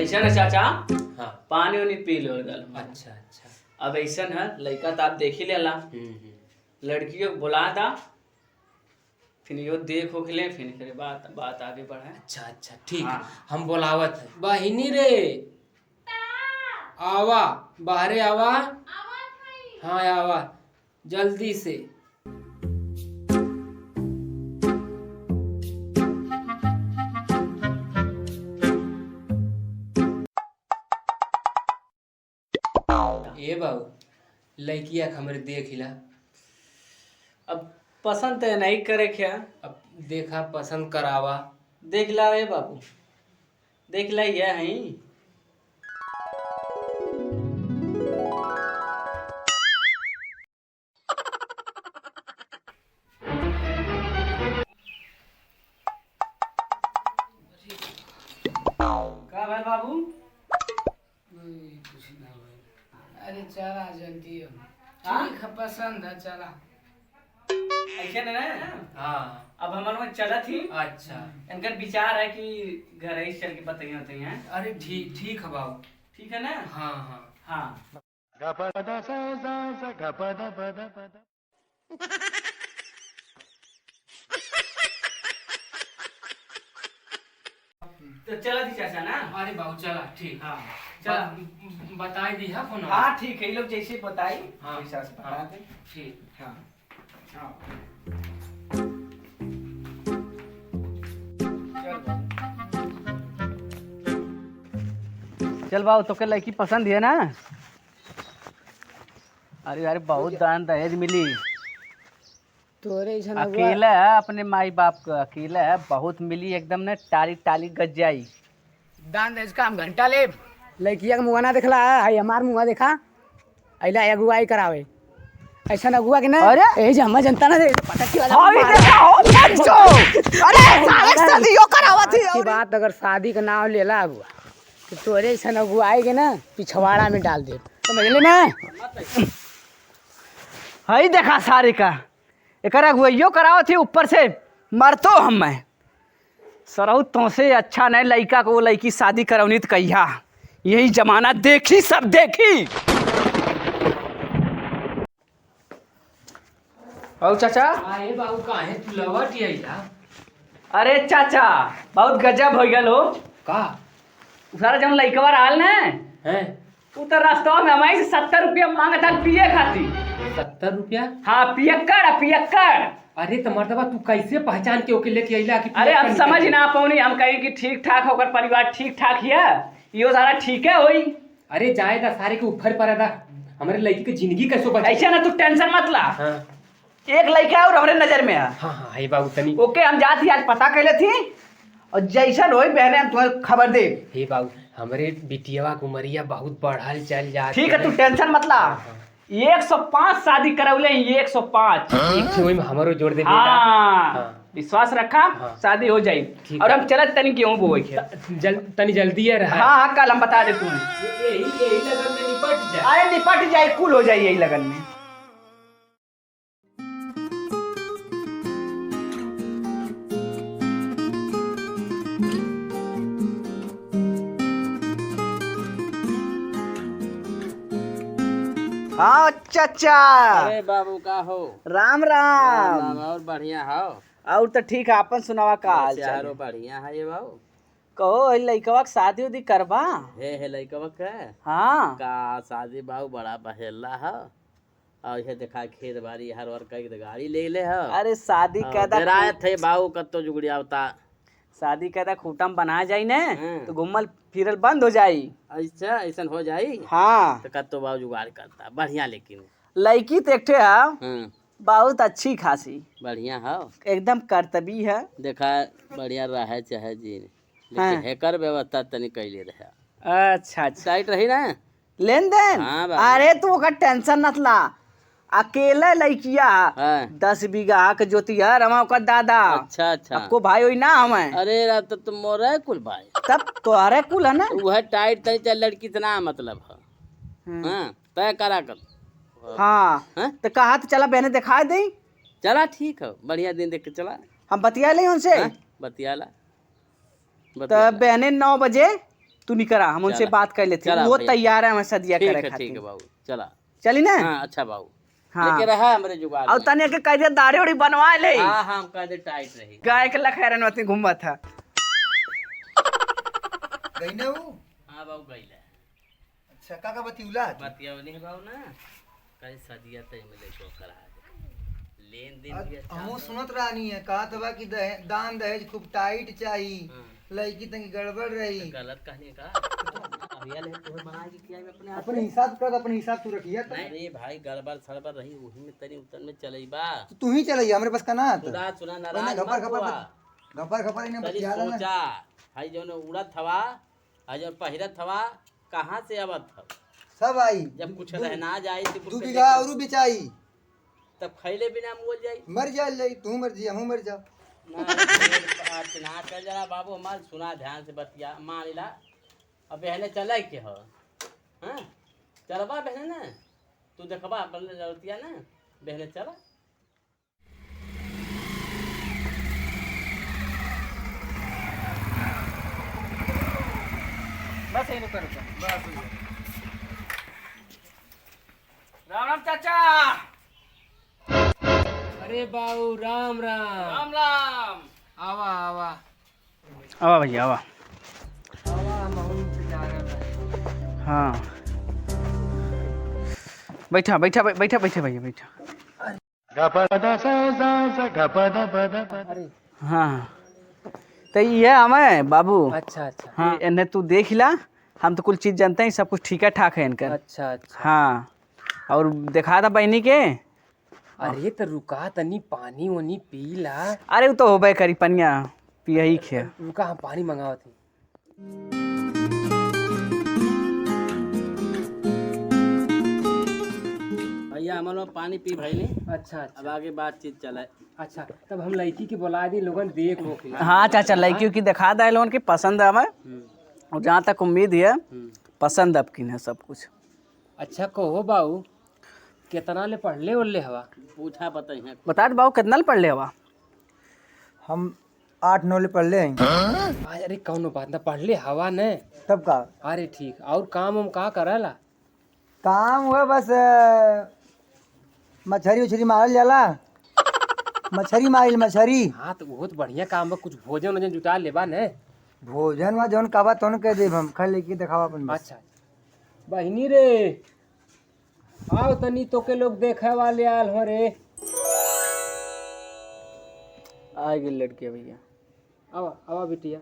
ऐसा ना चाचा, हाँ। पानी वानी पी लो गल। अच्छा अच्छा। अब ऐसा है लड़का तो आप देख ही लेला, लड़कियों को बुला दा, फिर यो देख ओख ले, फिर करे बात बात आगे बढ़े। अच्छा अच्छा ठीक है। हाँ। हम बोलावत है बहिनी रे, आवा बाहरे आवा। हाँ आवा जल्दी से। ए बाबू लड़किया के हमरे देख ला। अब पसंद तो नहीं करे क्या, अब देखा पसंद करावा। देख ला ए बाबू, देख ला ये है। का भाई बाबू? कुछ ना भाई। अरे चला जल्दी हो। हाँ? ठीक है पसंद है चला। ऐसे ना हाँ अब हमारे में चला थी, अच्छा। इनका विचार है कि घर ही चल के बताइए होते हैं। अरे ठीक ठीक है बाबू। ठीक है ना? हाँ हाँ हाँ तो चला थी चाचा ना। अरे बाबू चला ठीक। हाँ चला। बताई दी है फोन। हाँ ठीक है, ये लोग जैसे बताई हाँ, वैसा से बता हाँ, दे। ठीक। हाँ हाँ चल बाबू, तो के लड़की पसंद है ना? अरे यार बहुत दान दहेज मिली। तोरे ऐसा अकेला है अपने माई बाप का, अकेला है बहुत मिली एकदम ना, टाली टाली गज जाई। दान दे इसका हम घंटा ले। लड़किया का मुँह ना देखला है, हमार मुँह देखा अइला अगुवाई करावे। ऐसा अगुआ के ना ए जे हम जनता ना दे पटक की वाला। अरे साले शादियो करावत थी। की बात अगर शादी का नाम लेला अगुआ तो तोरे ऐसा अगुआई के ना पिछवाड़ा में डाल दे, समझ ले ना? हई देखा सारे का एक अगुइयो कराओ थी, ऊपर से मरतो हम मैं सरऊ तो से अच्छा नहीं लड़का को वो लड़की शादी करौनी तो कहिया यही जमाना देखी सब देखी। और चाचा? अरे बाबू काहे तू लवट आइला? अरे चाचा बहुत गजब हो गल हो। का सारा जब लड़कवा रहल ना, हैं? उ तो रास्ता में हमारी से 70 रुपया मांगता पिए खातिर। 70 रुपया? हाँ पियक्कड़ पियक्कड़। अरे तो मर्दबा तू कैसे पहचान के ओके लेके अइला कि अरे हम समझ ना पौनी, हम कहें कि ठीक ठाक होकर परिवार ठीक ठाक है, यो सारा ठीक है होई। अरे जाएगा सारे के ऊपर पर दा हमारे लड़की की जिंदगी कैसे बचे। ऐसा ना तू टेंशन मत ला। हाँ एक लड़का है और हमारे नजर में है। हाँ हाँ हे बाबू तनी। ओके हम जाती आज पता कैले थी और जैसा होई बहने हम तुम्हें खबर दे। हे बाबू हमारे बिटियावा की उमरिया बहुत बढ़ल चल जा। ठीक है तू टेंशन मत ला। 105 शादी करौले 105। एक से में हमारो जोड़ दे बेटा। हाँ विश्वास रखा, हाँ। शादी हो जाई। ठीक और है। हम चलत तनी गेहूं बोए के। तनी जल्दी है रहा। हाँ हाँ कल हम बता दे तुम्हें। यही लगन में निपट जाए। अरे निपट जाए, कुल हो जाए यही लगन में। हाँ चाचा। अरे बाबू का हो? राम राम राम। और बढ़िया हो? और तो ठीक है, अपन सुनावा का हाल चाल चारो है? बढ़िया है ये बाबू। कहो लइकवा के शादी उदी करबा? हे लइकवा के हाँ का शादी बाबू बड़ा बहेला है और ये देखा खेत बाड़ी हर वर कई गाड़ी ले ले है। अरे शादी कैदा डराए थे बाबू कत्तो जुगड़िया होता। शादी कैदा खूटम बना जाई ने हाँ। तो घूमल फिरल बंद हो जाई। ऐसा ऐसा हो जाई हाँ तो कत्तो बाबू जुगाड़ करता बढ़िया लेकिन। लड़की तो एक ठे है हाँ बहुत अच्छी खासी, बढ़िया हो। एकदम कर्तव्य है। देखा बढ़िया रहे चाहे जी हाँ। लेकिन हेकर व्यवस्था तनी कैले रहे। अच्छा अच्छा टाइट रही ना। लेन देन। हाँ बाबू। अरे तू ओकर टेंशन मत ला, अकेले लड़किया हाँ। 10 बीघा के जोतिया रमा ओकर दादा। अच्छा अच्छा। आपको भाई होई ना हमें, अरे रात तो तुम मोरे कुल भाई तब तोहरे कुल है ना। वह टाइट तय चल लड़की इतना मतलब है। हाँ तय करा कर। हाँ हाँ? तो कहा तो चला बहने दिखा दे, चला ठीक है बढ़िया दिन देख के चला। हम बतिया ले उनसे। हाँ? बतियाला तो बहने 9 बजे तू नहीं करा, हम उनसे चला। बात कर लेते चला वो भैया। तैयार है हमें सदिया ठीक करे है खातिर। बाबू चला। चली ना। हाँ अच्छा बाबू। हाँ। लेके रहा हमरे जुगाड़ और में। तने के कह दिया दाढ़ी उड़ी बनवा ले। हाँ हाँ हम कह दे टाइट रही। गाय के लखैरन वती घूमा था। गई ना वो। हाँ बाबू गईला। अच्छा काका बतिउला बतिया नहीं बाबू ना कहीं सदिया तय में देखो करा दे। लेन देन भी अच्छा। हमू सुनत रहनी है कहा था कि दान दहेज खूब टाइट चाहिए, हाँ। लड़की तंगी गड़बड़ रही। गलत कहने का भैया ले तोहर बना के किया में अपने हाथ अपने हिसाब कर, अपने हिसाब तू रखिया तो। नहीं रे भाई गड़बड़ सड़बड़ रही वही में तनी उतन में चलई बा। तू ही चलई हमरे पास का ना तो। खुदा सुना वरना नाराज घपर मत हुआ। घपर घपर इन्हें तनी बतिया ना। सोचा हाई जौन उड़त हवा हाई जौन पहिरत हवा कहाँ से आवत हव। सब आई जब कुछ रहना जाए तो दू बीघा और बिचाई तब खैले बिना मोल जाई मर जा ले, तू मर जी हमू मर जा। ना कर जरा बाबू हमार सुना ध्यान से बतिया मान ला। अब बहने चले के हो हाँ चलबा बहने ना तू देखबा अपन जरूरतिया ना बहने चला। बस यही रुका रुका। राम राम चाचा। अरे बाबू राम राम। राम राम। आवा आवा आवा भैया आवा। आवा हम इंतजार में। हाँ बैठा बैठा बैठा बैठा भैया बैठा। अरे हाँ तो ये हमें बाबू। अच्छा अच्छा हाँ इन्हें तू देख ला, हम तो कुल चीज़ जानते हैं, सब कुछ ठीक है ठाक है इनका। अच्छा अच्छा। हाँ और देखा था बहनी के। अरे तो रुका तनी पानी वानी पी ला। अरे वो तो हो करी पनिया पिया ही खे। रुका हम पानी मंगाओ थी। भैया हमारे में पानी पी भाई ने। अच्छा अब अच्छा आगे बातचीत चले। अच्छा तब हम लड़की की बुला दी लोगन देख हो के। हाँ चाचा लड़की की दिखा दे लोगन की पसंद है हमें, और जहाँ तक उम्मीद है पसंद अब की है सब कुछ। अच्छा कहो बाबू कितना ले पढ़ ले उड़ले हवा। पूछा बताइए। बता दे बाबू कितना पढ़ ले हवा। हम 8-9 ले पढ़ ले हैं। अरे कौनो बात ना पढ़ ले हवा ने। तब का अरे ठीक और काम हम का करला। काम हुआ बस मछरी उछरी मारल जाला। मछरी मारिल मछरी। हाँ तो बहुत बढ़िया काम बा, कुछ भोजन वोजन जुटा लेबा ने। भोजन वा जौन काबा तौन कह देब हम, खा लेके दिखावा अपन बस। अच्छा बहिनी रे आओ तनी तो के लोग देखे वाले आल हो रे। आ गई लड़की भैया। आवा आवा बिटिया।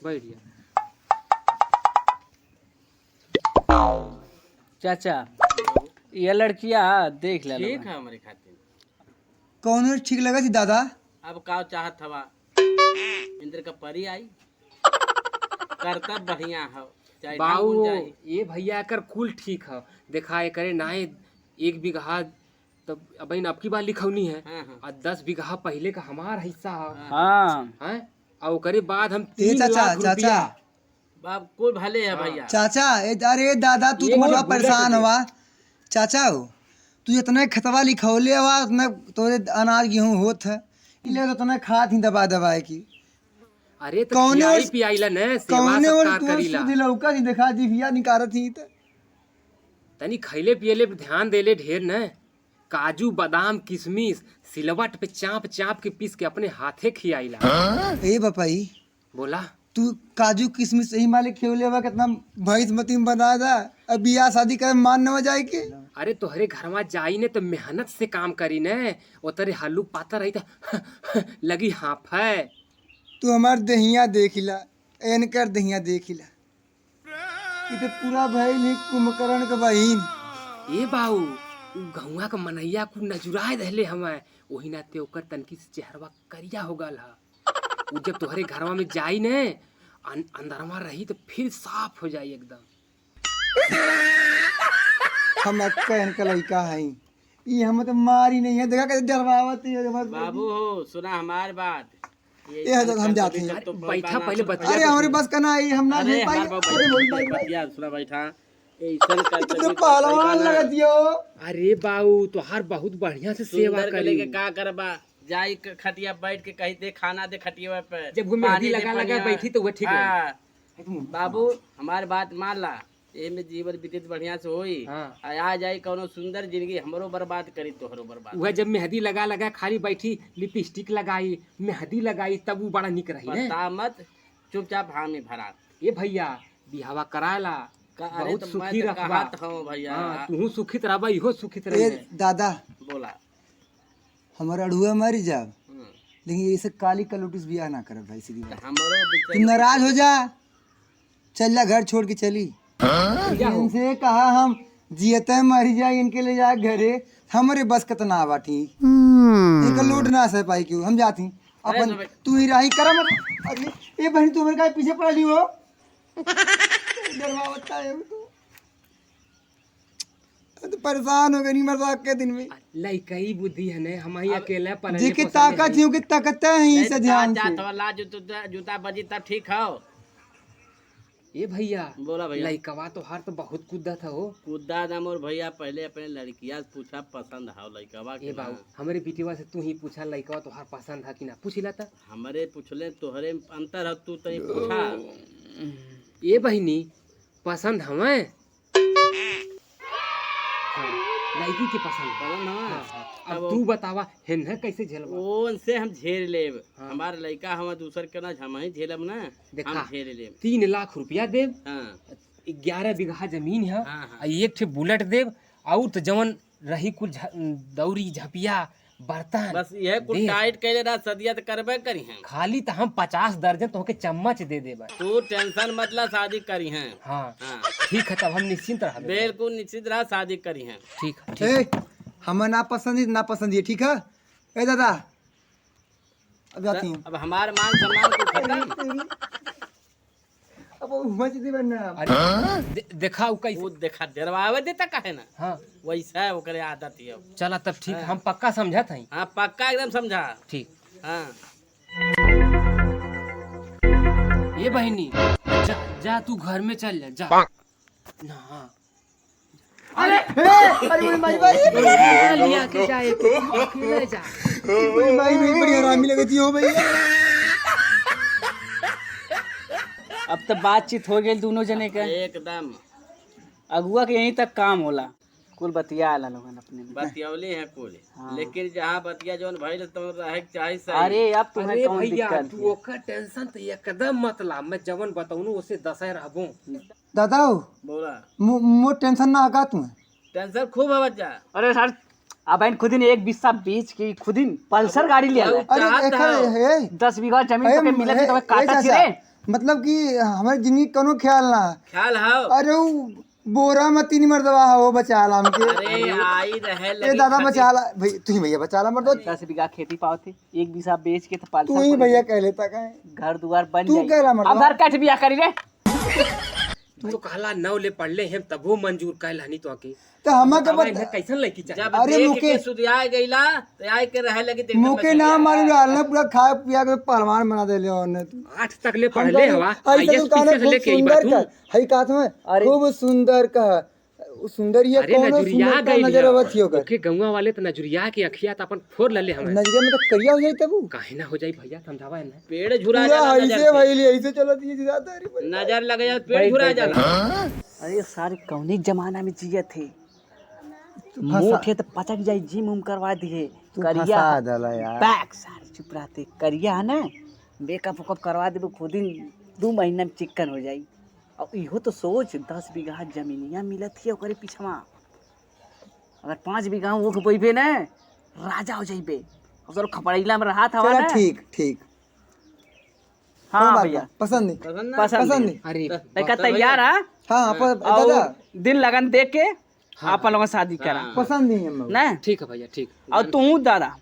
बढ़िया। चाचा ये लड़कियाँ देख ले। ठीक है हमारे खातिर। कौन ठीक लगा थी दादा? अब का चाहत हवा इंद्र का परी आई करता बढ़िया हो चाहे बाबू ढंग जाए। ये भैया कर कुल ठीक है। देखा करे ना 1 बीघा तब अब आपकी बात लिखौनी है। हाँ, हाँ। और 10 बीघा पहले का हमारा हिस्सा है। हाँ हैं? और ओकरे बाद हम ए 3 चाचा लाख चाचा रुपया। बाप कोई भले है भैया। चाचा अरे दादा तू ये तो वाला बड़ा बुलेट परेशान दे। हुआ। चाचा हो तू इतना खतवा लिखौले हुआ उतना तोरे अनाज गेहूं होत है, इसलिए तो तने खात ही दबा दबा की। अरे तो कौने खियाई और- पियाईला ने सेवा कौने और सत्कार तू करीला। सुधी लौका ही दिखा दी भैया निकारत ही त। तनी खैले पियले पे ध्यान देले ढेर न। काजू बादाम किशमिश सिलवट पे चाप चाप के पीस के अपने हाथे खियाईला। ए बपाई बोला तू काजू किशमिश सही मालिक खेवले हुआ कितना भैंस मतीम बना दा। अब बियाह शादी करे मान न जाए के। अरे तोहरे घरवा जाई ने तो मेहनत से काम करी ने। ओतरे हल्लू पाता रही तो लगी हाफ है। तू हमार दहिया देखिला, एनकर दहिया देखिला। ई तो पूरा भइल ही कुंभकर्ण के बहिन। ए बाऊ उ गौवा के मनैया को नजुराए रहले हमें। ओही नाते ओकर तनकी से चेहरवा करिया हो गल हा। उ जब तोहरे घरवा में जाई ने अंदरवा रही तो फिर साफ हो जाई एकदम। हम अक्का इनका लड़का है। ये हम तो मारी नहीं है, देखा कैसे डरवावत है हमार बाबू हो सुना हमारी बात। ये तो हम जाते हैं। बैठा पहले बतिया। अरे हमारे बस का ना ये हम ना अरे ले पाए। हमारे बाबू अरे वही बात। बतिया सुना बैठा ऐसन कर तो पहलवान लगा दियो। अरे बाबू तोहार बहुत बढ़िया से सेवा सुंदर के करी। लेके का करबा जाई खटिया बैठ के कहीं दे खाना दे खटिया पे जब वो मेहंदी पानी दे लगा लगा पनिया। बैठी तो वो ठीक है। हाँ। बाबू हमार बात मान ला ए में जीवन बीतित बढ़िया से होई। हाँ। आ जाई कौनो सुंदर जिंदगी हमरो बर्बाद करी तोहरो बर्बाद। वह जब मेहंदी लगा लगा खाली बैठी लिपस्टिक लगाई मेहंदी लगाई तब वो बड़ा निक रही है। बता मत चुपचाप हामी भरा ये भैया बिहावा कराला अरे बहुत तो मैं सुखी तो रखबा। कहत हूँ भैया। हाँ, तू सुखित रहबा इहो सुखित ए रही। दादा बोला। हमारा अड़ुआ मर जाब, हम्म। लेकिन ऐसे काली कलोटिस बियाह ना करब भाई, सीधी बात। हमरो तुम बिचारी- नाराज हो जा, चल जा घर छोड़ के चली। इनसे कहा हम जियते मर जाए, इनके ले जाए घरे, हमारे बस कितना बाटी इनका लोड ना सह पाई क्यों, हम जाती अपन तू ही राही करा मत। अरे ये बहन तू मेरे का पीछे पड़ा ली हो डरवावता है तो परेशान हो गई नहीं मजाक के दिन में लइकई बुद्धि है ने हम ही अकेले पर जी की ताकत ही की ताकत है ही से ध्यान जा से। तो ला जूता बजी तब ठीक हो। ये भैया बोला भैया। लइकवा तो हार तो बहुत कुद्दत हो। कुद्दा दम और भैया पहले अपने लड़किया से पूछा पसंद है लड़कवा ये के बाबू ना। हमारे बिटिवा से तू ही पूछा लइकवा तो हार पसंद है कि ना पूछ ला था। हमरे पूछले तोहरे में अंतर है तू तनी पूछा। ये बहिनी पसंद हमें लड़की के पसंद पसंद है। अब तू बतावा हेन कैसे झेलवा। ओन से हम झेल लेब। हाँ। हमार लड़का हम दूसर के ना हम ही झेलब ना। देखा। हम झेल लेब। 3 लाख रुपया देव, हाँ 11 बीघा जमीन है, हाँ, हाँ। आ एक ठे बुलेट देव और तो जवन रही कुल दौरी झपिया बर्तन बस यह कुछ देख। टाइट कैले रहा सदिया तो करबे करी हैं। खाली तो हम 50 दर्जन तोहके चम्मच दे देबा। तू टेंशन मतलब शादी करी हैं। हाँ हाँ ठीक है तब हम निश्चिंत रह बिल्कुल निश्चित रहा शादी करी हैं। ठीक है ठीक है। ए हमें ना पसंद है ना पसंद है, ठीक है। ए दादा अब जाती हूँ। अब हमारे मान सम्मान को खत्म। अब वो मच दी बनना। अरे देखा उ कैसे। वो देखा डरवावे देता काहे ना। हाँ वैसा है ओकरे आदत है। चला तब ठीक है, हम पक्का समझत हई। हाँ पक्का एकदम समझा। ठीक। हाँ ये बहनी जा, जा तू घर में चल जा ना। अरे मेरी माई भाई लिया के जाए अकेले जा। मेरी माई भी बड़ी हरामी लगती हो भैया। अब तो बातचीत हो गई दोनों जने के। एकदम अगुआ के यहीं तक काम होला, कुल बतिया आला लोगन अपने में। बतियौले हैं कुल। हाँ। लेकिन जहाँ बतिया जौन भइल तो रहे के चाही सही। अरे अब तुम्हें अरे कौन भैया दिक्कत तू है? ओकर टेंशन तो एकदम मत ला। मैं जवन बताऊनु उसे 10 रहबो। दादा बोला मो टेंशन ना आगा तुम्हें। टेंशन खूब है बच्चा। अरे सर अब इन खुद ही एक बिस्सा बेच के खुद ही पल्सर गाड़ी ले आला। अरे चाहत देखा है 10 बीघा जमीन तो के मिलत है, तो काटा छिरे। मतलब कि हमारी जिंदगी कोनो ख्याल ना। ख्याल है। अरे वो बोरा में 3 मर्दवा हो बचा ला हमके। अरे आई रहे ए लगी दादा खटी। बचा ला भाई, तू ही भैया बचा ला मर्दो। 10 बीघा खेती पाओ थे, एक बिस्सा बेच के तो तू ही पल्सर भैया कह लेता कहे। घर दुआर बन तू जाई। कहला मर्दवा। अब घर कट बिया करी रे। तू तो कहला 9 ले पढ़ ले हम तबो मंजूर कैलानी तो आके। तो हम के बतावा बता इन्हें कैसन लड़की चाहिए। जब अरे देख मुके- के सुधिया गईला तो आई के रहे लगी तो एकदम मुके बचा ना लिया। मालूम डालना पूरा खा पिया के पहलवान बना दे ले और तू 8 तक ले पढ़ ले हवा ऐसा आईएएस तो गाना पीछे से खूब लेके आई सुंदर बात का हई का तुम्हें खूब सुंदर का सुंदर ये अरे कौनो नजरिया सुंदर का गई नजर आवत हियो कर। ओके गौवा वाले तो नजरिया के अखिया तो अपन फोड़ ले हम। नजरिया में तो करिया हो जाई तब काहे ना हो जाई भैया समझावा इन्हें। पेड़ झुरा पूरा जाला नजर ऐसे से। भाई ले ऐसे चलत ये ज्यादा अरे नजर लग जाए पेड़ झुरा जाला। अरे सारे कौने जमाना में जिये थे। मोटे तो पचक जाई, जिम उम करवा दिए। करिया दला यार। बैक सारे चुप रहते। करिया है ना, मेकअप उकअप करवा देबो, खुद ही 2 महीना में चिकन हो जाई। और इहो तो सोच 10 बीघा जमीनिया मिलत है ओकरे पीछवा। अगर 5 बीघा वो खपइबे ना राजा हो जाइबे। अगर खपड़ैला में रहा था चला ना। ठीक ठीक। हाँ भैया पसंद नहीं पसंद ना? पसंद पसंद है। नहीं। अरे लड़का तैयार है हाँ दादा और दिन लगन देख के अपन लोगों शादी करा पसंद नहीं है हम ना। ठीक है भैया ठीक। और तू दादा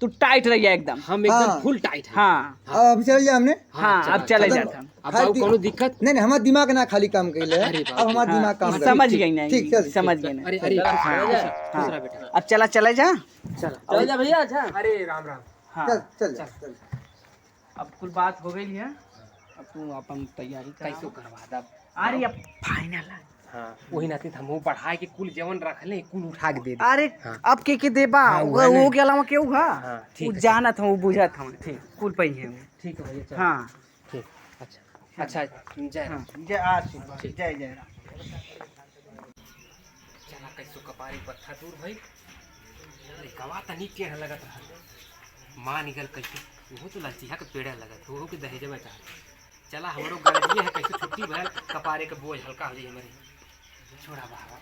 तू टाइट रहिए एकदम। हम एकदम हाँ। फुल टाइट है। हाँ अब चल जा हमने। हाँ अब चले जाता हम। अब बाबू कोनो दिक्कत। नहीं नहीं हमारा दिमाग ना खाली काम कइले अरे बाप अब हमारा दिमाग काम करे। समझ गई नहीं, ठीक चल समझ गई नहीं। अरे अरे दूसरा बेटा अब चला चले जा। चल चल जा भैया। अच्छा अरे राम राम। हाँ चल चल जा, चल अब कुल बात हो गई है। अब तू अपन तैयारी कैसे करवा दा। अरे अब फाइनल है। हाँ वही नाते हम बढ़ाए के कुल जवन रखले कुल उठा के दे दे। अरे हाँ। अब के देबा हाँ, वो नहीं। के अलावा केहू हा हाँ, ठीक वो है, जानत हूँ बुझत हूँ ठीक कुल पही है ठीक है भैया चल। हाँ ठीक अच्छा अच्छा जय राम। जय आशीर्वाद जय जय राम चला कैसो कपारी पत्थर दूर भाई गवा तनी के लगत रहा माँ निकल कैसे वो तो ललचिया के पेड़ लगत वो के दहेज में चाह चला हमारो गरजिए है कैसे छुट्टी भरल कपारे के बोझ हल्का हो जाए हमारे छोड़ा बाबा